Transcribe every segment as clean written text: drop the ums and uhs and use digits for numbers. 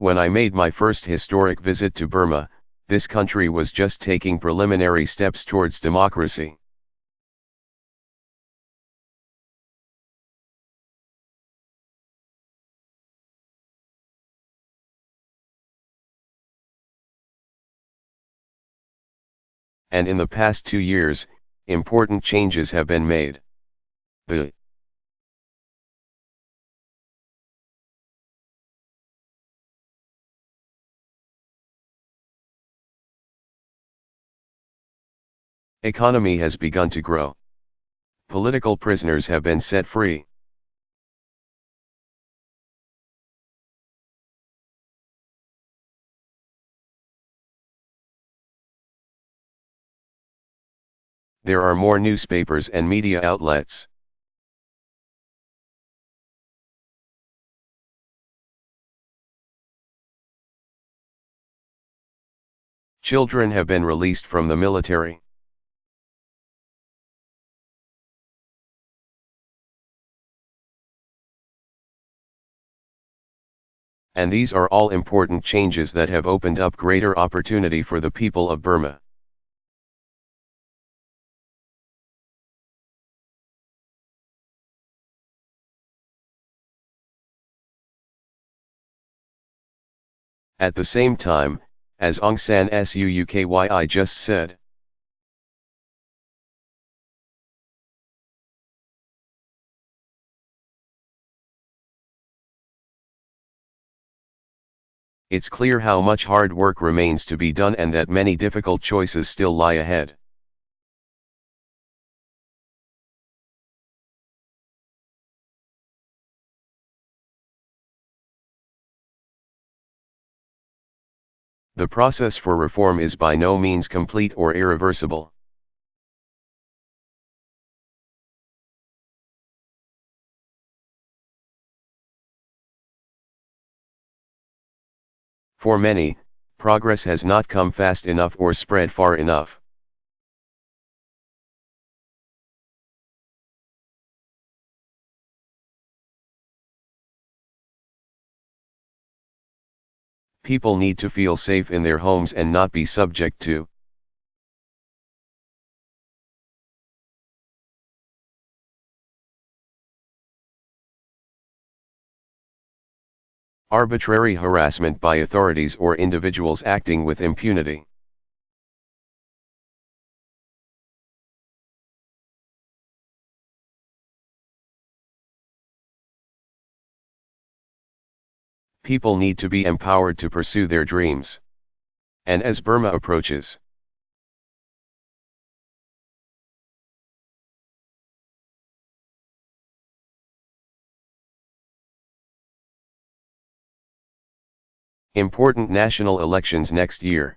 When I made my first historic visit to Burma, this country was just taking preliminary steps towards democracy. And in the past 2 years, important changes have been made. The economy has begun to grow. Political prisoners have been set free. There are more newspapers and media outlets. Children have been released from the military. And these are all important changes that have opened up greater opportunity for the people of Burma. At the same time, as Aung San Suu Kyi just said, it's clear how much hard work remains to be done and that many difficult choices still lie ahead. The process for reform is by no means complete or irreversible. For many, progress has not come fast enough or spread far enough. People need to feel safe in their homes and not be subject to arbitrary harassment by authorities or individuals acting with impunity. People need to be empowered to pursue their dreams. And as Burma approaches important national elections next year,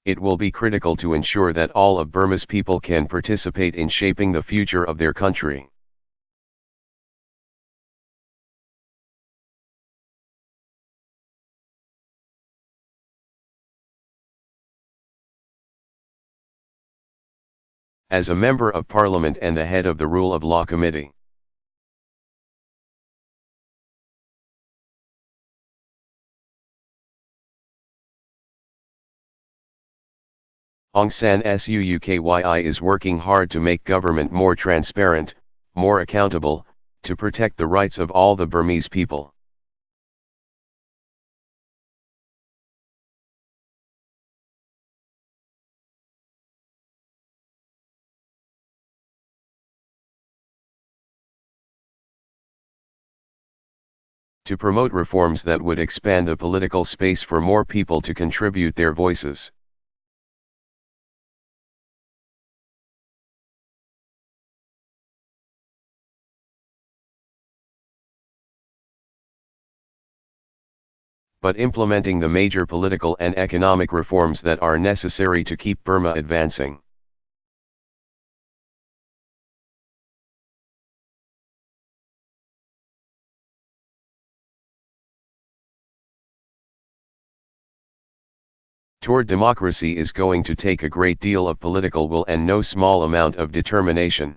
it will be critical to ensure that all of Burma's people can participate in shaping the future of their country. As a member of Parliament and the head of the Rule of Law Committee, Aung San Suu Kyi is working hard to make government more transparent, more accountable, to protect the rights of all the Burmese people. To promote reforms that would expand the political space for more people to contribute their voices. But implementing the major political and economic reforms that are necessary to keep Burma advancing. Toward democracy is going to take a great deal of political will and no small amount of determination.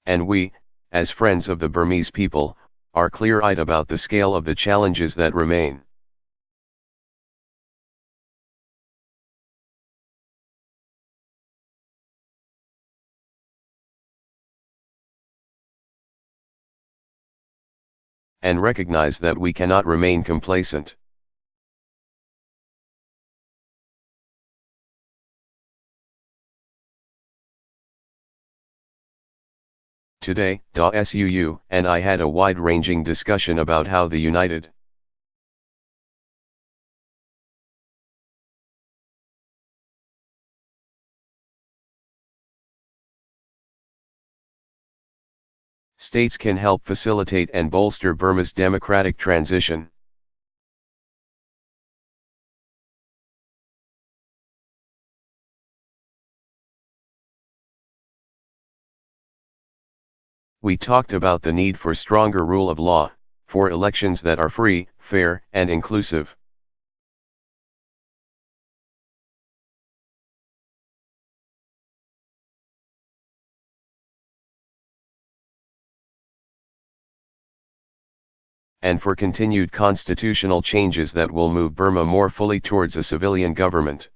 And we, as friends of the Burmese people, are clear-eyed about the scale of the challenges that remain. And recognize that we cannot remain complacent. Today, Suu and I had a wide-ranging discussion about how the United States can help facilitate and bolster Burma's democratic transition. We talked about the need for stronger rule of law, for elections that are free, fair, and inclusive. And for continued constitutional changes that will move Burma more fully towards a civilian government.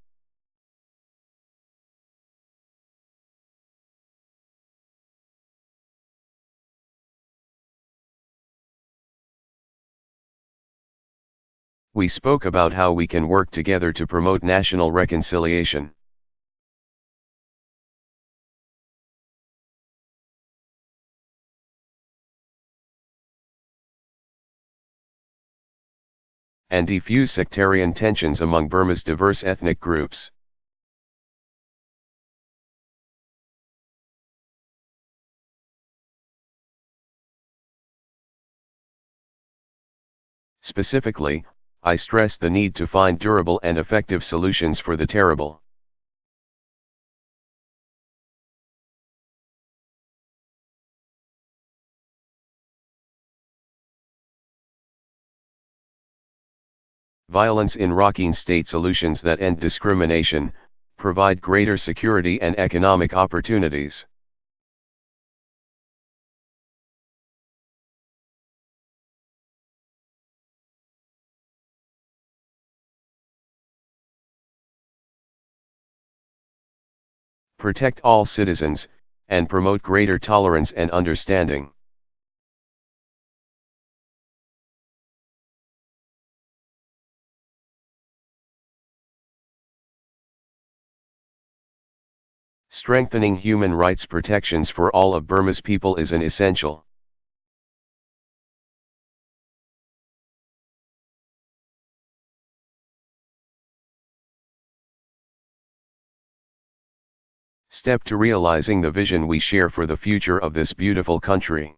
We spoke about how we can work together to promote national reconciliation. And defuse sectarian tensions among Burma's diverse ethnic groups. Specifically, I stress the need to find durable and effective solutions for the terrible. Violence in Rakhine State solutions that end discrimination, provide greater security and economic opportunities. Protect all citizens, and promote greater tolerance and understanding. Strengthening human rights protections for all of Burma's people is an essential. Step to realizing the vision we share for the future of this beautiful country.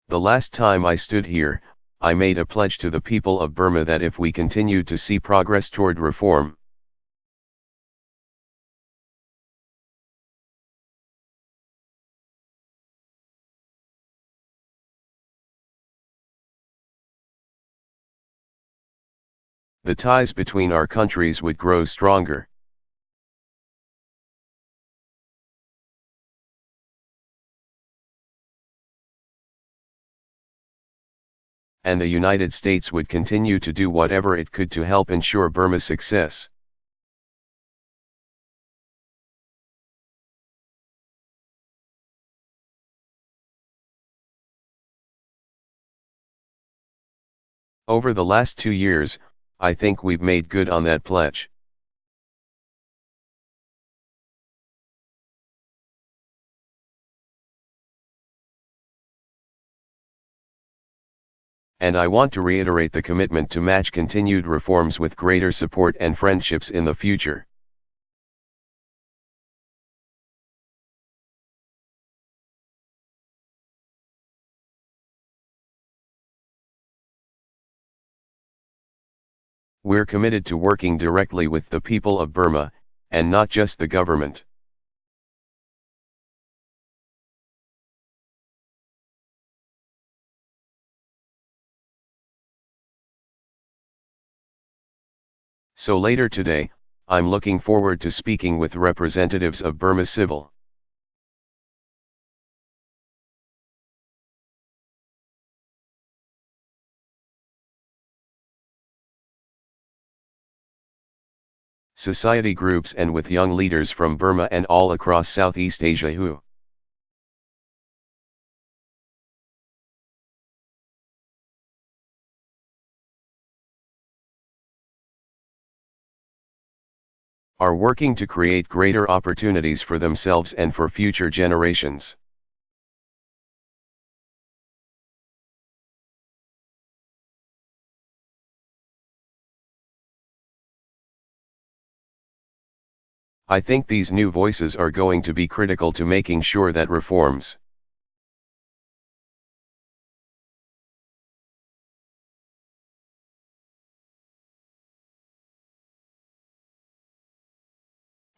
The last time I stood here, I made a pledge to the people of Burma that if we continued to see progress toward reform, the ties between our countries would grow stronger. And the United States would continue to do whatever it could to help ensure Burma's success. Over the last 2 years, I think we've made good on that pledge. And I want to reiterate the commitment to match continued reforms with greater support and friendships in the future. We're committed to working directly with the people of Burma, and not just the government. So later today, I'm looking forward to speaking with representatives of Burma Civil. Society groups and with young leaders from Burma and all across Southeast Asia who are working to create greater opportunities for themselves and for future generations. I think these new voices are going to be critical to making sure that reforms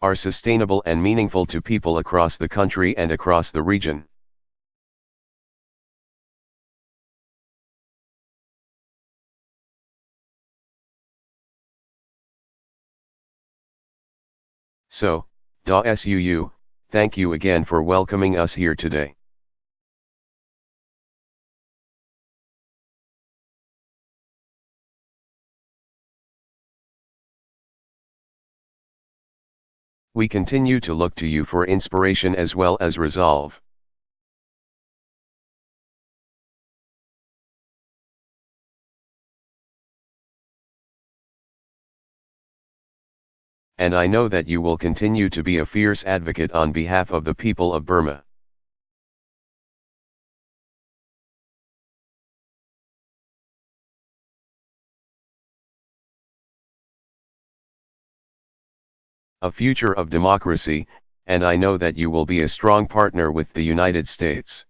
are sustainable and meaningful to people across the country and across the region. So, Da Suu, thank you again for welcoming us here today. We continue to look to you for inspiration as well as resolve. And I know that you will continue to be a fierce advocate on behalf of the people of Burma. A future of democracy, and I know that you will be a strong partner with the United States.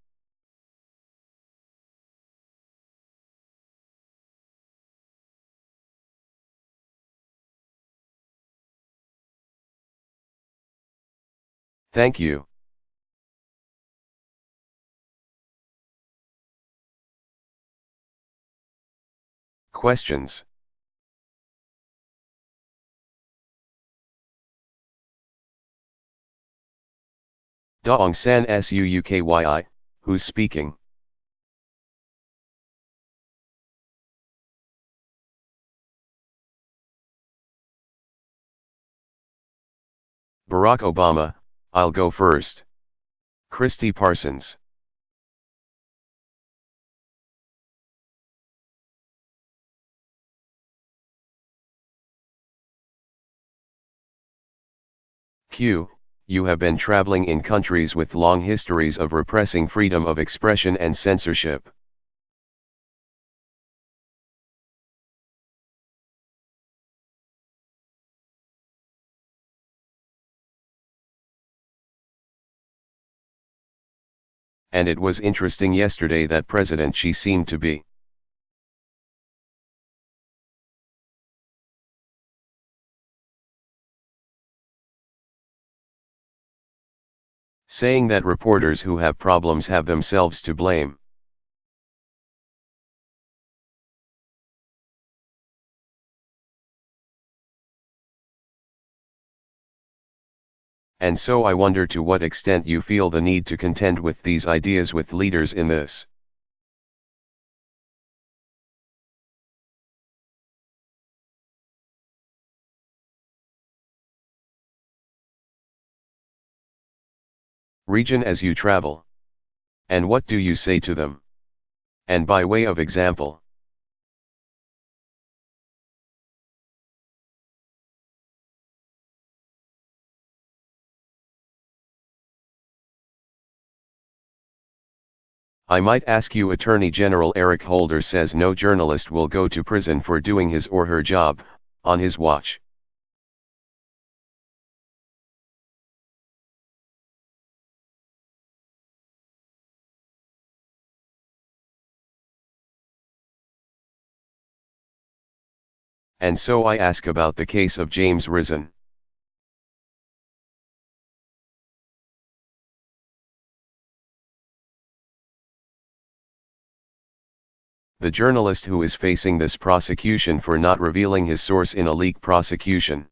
Thank you. Questions? Daong San Suukyi, who's speaking? Barack Obama, I'll go first. Christy Parsons. Q. You have been traveling in countries with long histories of repressing freedom of expression and censorship. And it was interesting yesterday that President Xi seemed to be saying that reporters who have problems have themselves to blame. And so I wonder to what extent you feel the need to contend with these ideas with leaders in this region as you travel. And what do you say to them? And by way of example, I might ask you, Attorney General Eric Holder says no journalist will go to prison for doing his or her job, on his watch. And so I ask about the case of James Risen. The journalist who is facing this prosecution for not revealing his source in a leak prosecution.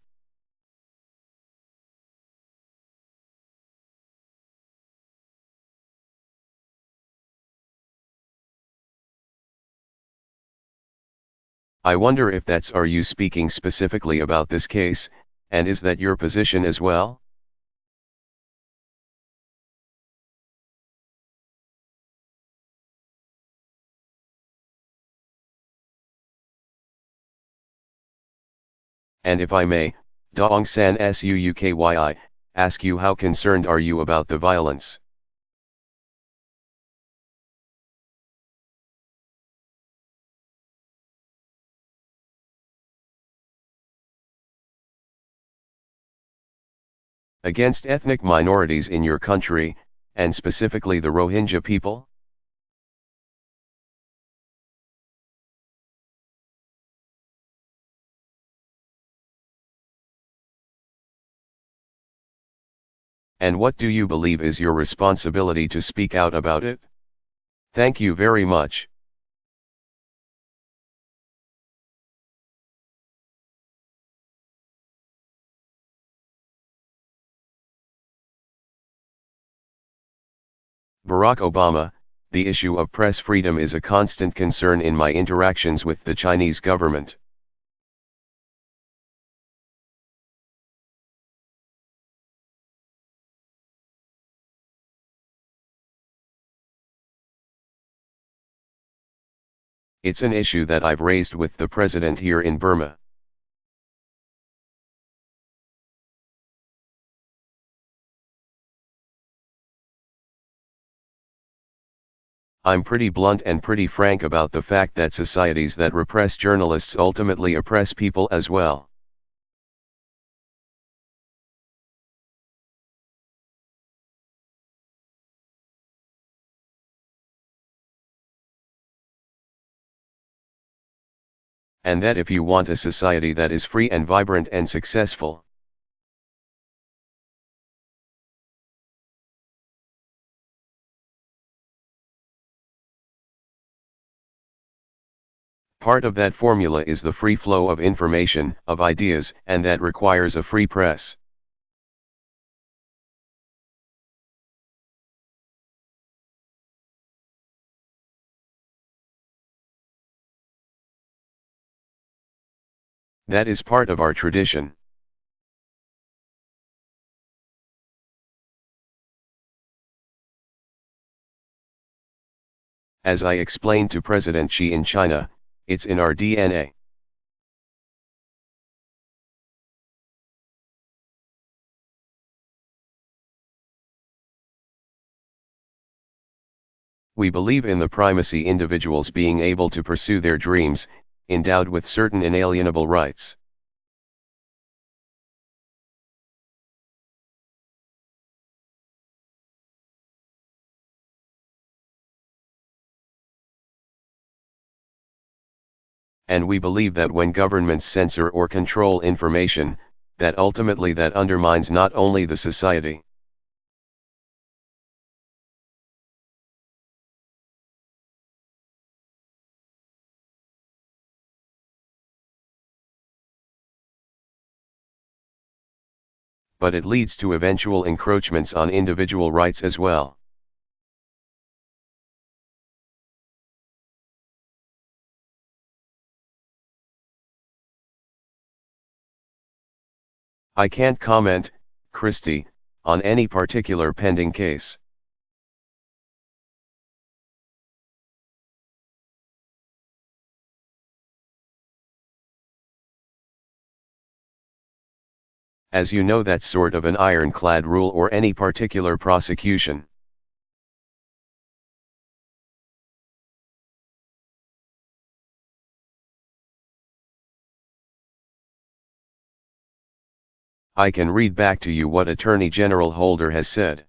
I wonder if that's are you speaking specifically about this case, and is that your position as well? And if I may, Daong San Suukyi, ask you how concerned are you about the violence? Against ethnic minorities in your country, and specifically the Rohingya people? And what do you believe is your responsibility to speak out about it? Thank you very much. Barack Obama, the issue of press freedom is a constant concern in my interactions with the Chinese government. It's an issue that I've raised with the president here in Burma. I'm pretty blunt and pretty frank about the fact that societies that repress journalists ultimately oppress people as well. And that if you want a society that is free and vibrant and successful, part of that formula is the free flow of information, of ideas, and that requires a free press. That is part of our tradition. As I explained to President Xi in China, it's in our DNA. We believe in the primacy individuals being able to pursue their dreams, endowed with certain inalienable rights. And we believe that when governments censor or control information, that ultimately that undermines not only the society, but it leads to eventual encroachments on individual rights as well. I can't comment, Christie, on any particular pending case. As you know, that's sort of an ironclad rule or any particular prosecution. I can read back to you what Attorney General Holder has said.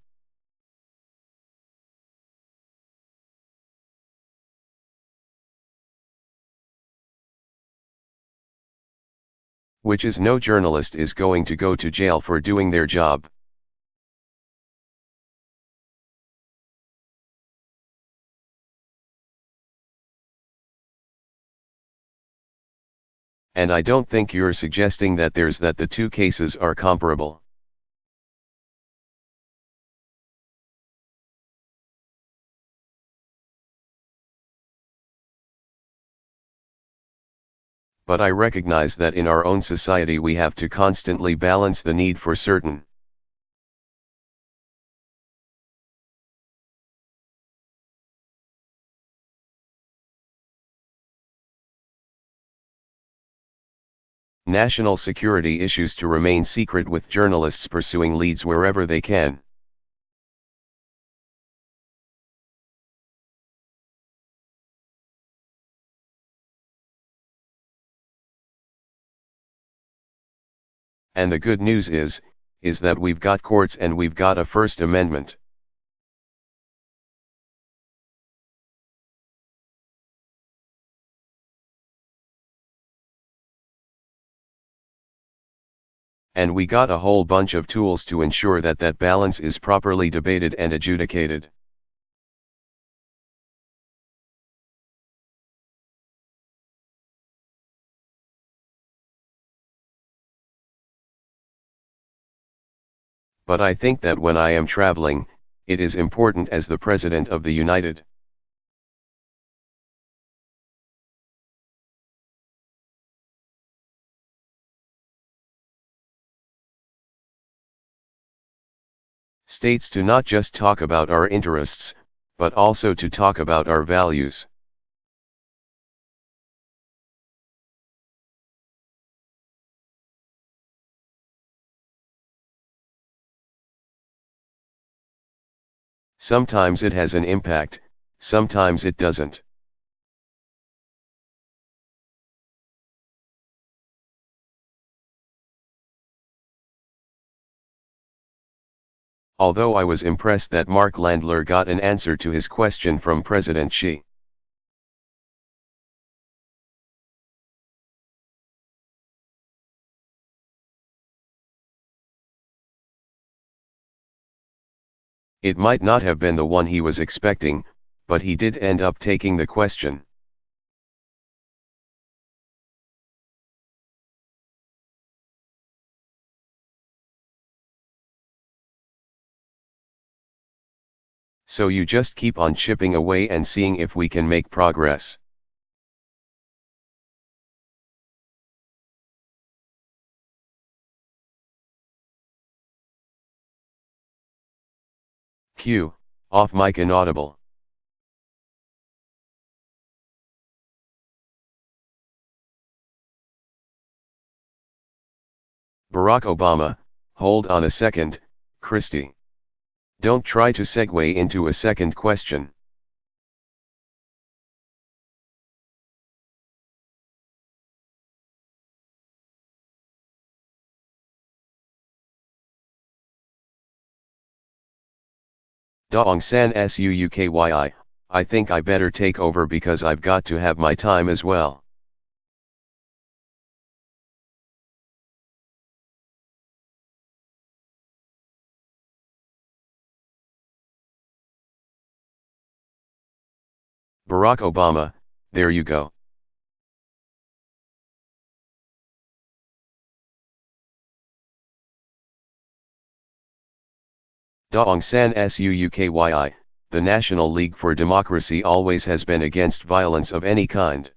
Which is no journalist is going to go to jail for doing their job. And I don't think you're suggesting that the two cases are comparable. But I recognize that in our own society we have to constantly balance the need for certain. National security issues to remain secret with journalists pursuing leads wherever they can. And the good news is that we've got courts and we've got a First Amendment. And we got a whole bunch of tools to ensure that that balance is properly debated and adjudicated. But I think that when I am traveling, it is important as the President of the United States to not just talk about our interests, but also to talk about our values. Sometimes it has an impact, sometimes it doesn't. Although I was impressed that Mark Landler got an answer to his question from President Xi. It might not have been the one he was expecting, but he did end up taking the question. So you just keep on chipping away and seeing if we can make progress. Q. Off mic inaudible. Barack Obama, hold on a second, Christie. Don't try to segue into a second question. Daong San Suukyi, I think I better take over because I've got to have my time as well. Barack Obama, there you go. Daong San Suukyi, the National League for Democracy always has been against violence of any kind.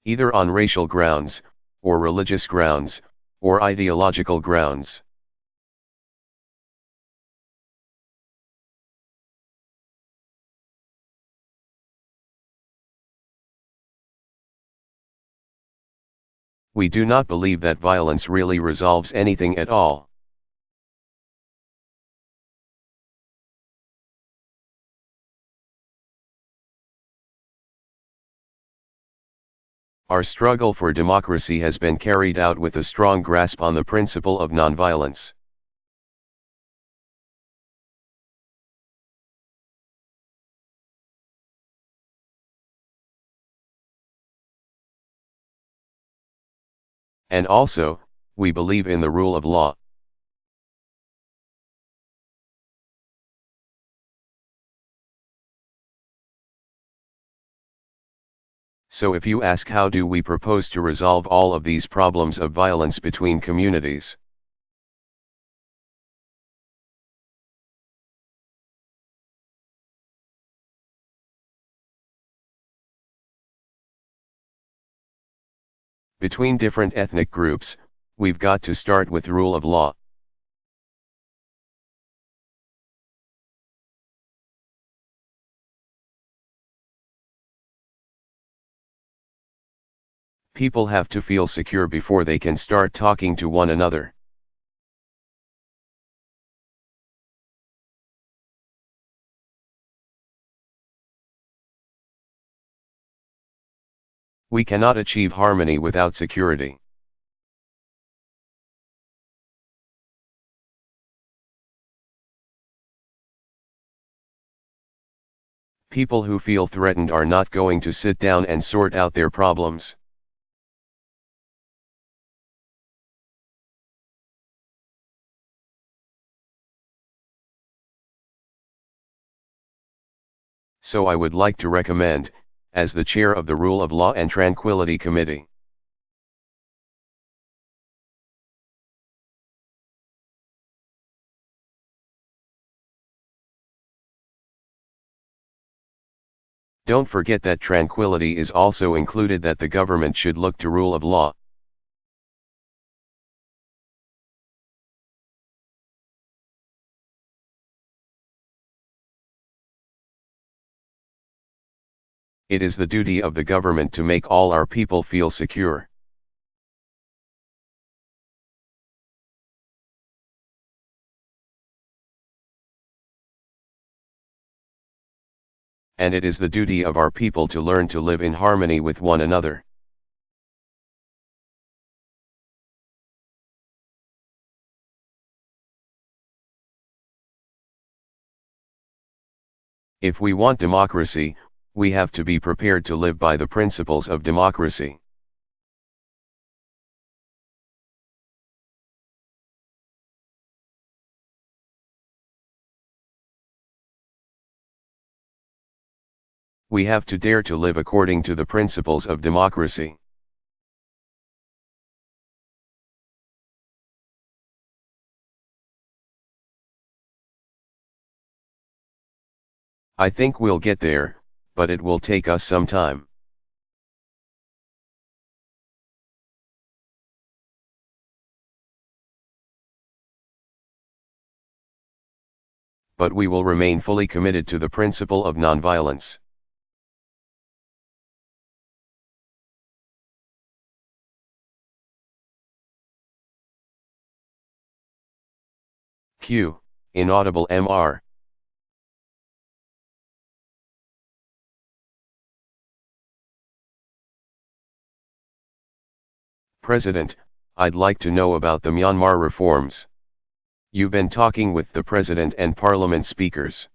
Either on racial grounds, or religious grounds, or ideological grounds. We do not believe that violence really resolves anything at all. Our struggle for democracy has been carried out with a strong grasp on the principle of nonviolence. And also, we believe in the rule of law. So if you ask how do we propose to resolve all of these problems of violence between communities? Between different ethnic groups, we've got to start with rule of law. People have to feel secure before they can start talking to one another. We cannot achieve harmony without security. People who feel threatened are not going to sit down and sort out their problems. So I would like to recommend, as the chair of the Rule of Law and Tranquility Committee, don't forget that tranquility is also included, that the government should look to rule of law. It is the duty of the government to make all our people feel secure. And it is the duty of our people to learn to live in harmony with one another. If we want democracy, we have to be prepared to live by the principles of democracy. We have to dare to live according to the principles of democracy. I think we'll get there, but it will take us some time. But we will remain fully committed to the principle of nonviolence. Q. Inaudible Mr. President, I'd like to know about the Myanmar reforms. You've been talking with the President and Parliament speakers.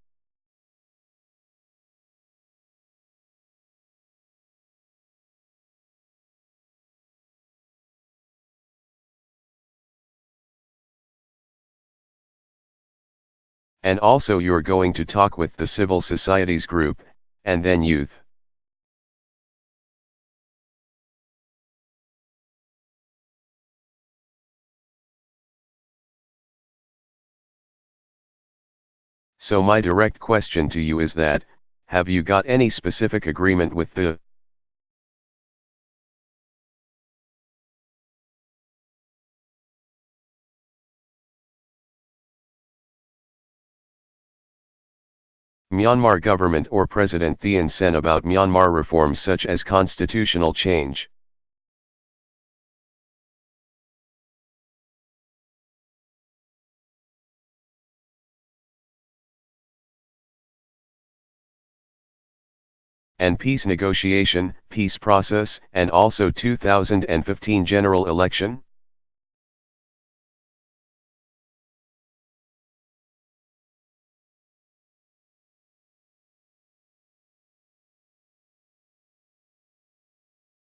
And also you're going to talk with the civil societies group, and then youth. So my direct question to you is that, have you got any specific agreement with the Myanmar government or President Thein Sein about Myanmar reforms such as constitutional change? And peace negotiation, peace process, and also 2015 general election?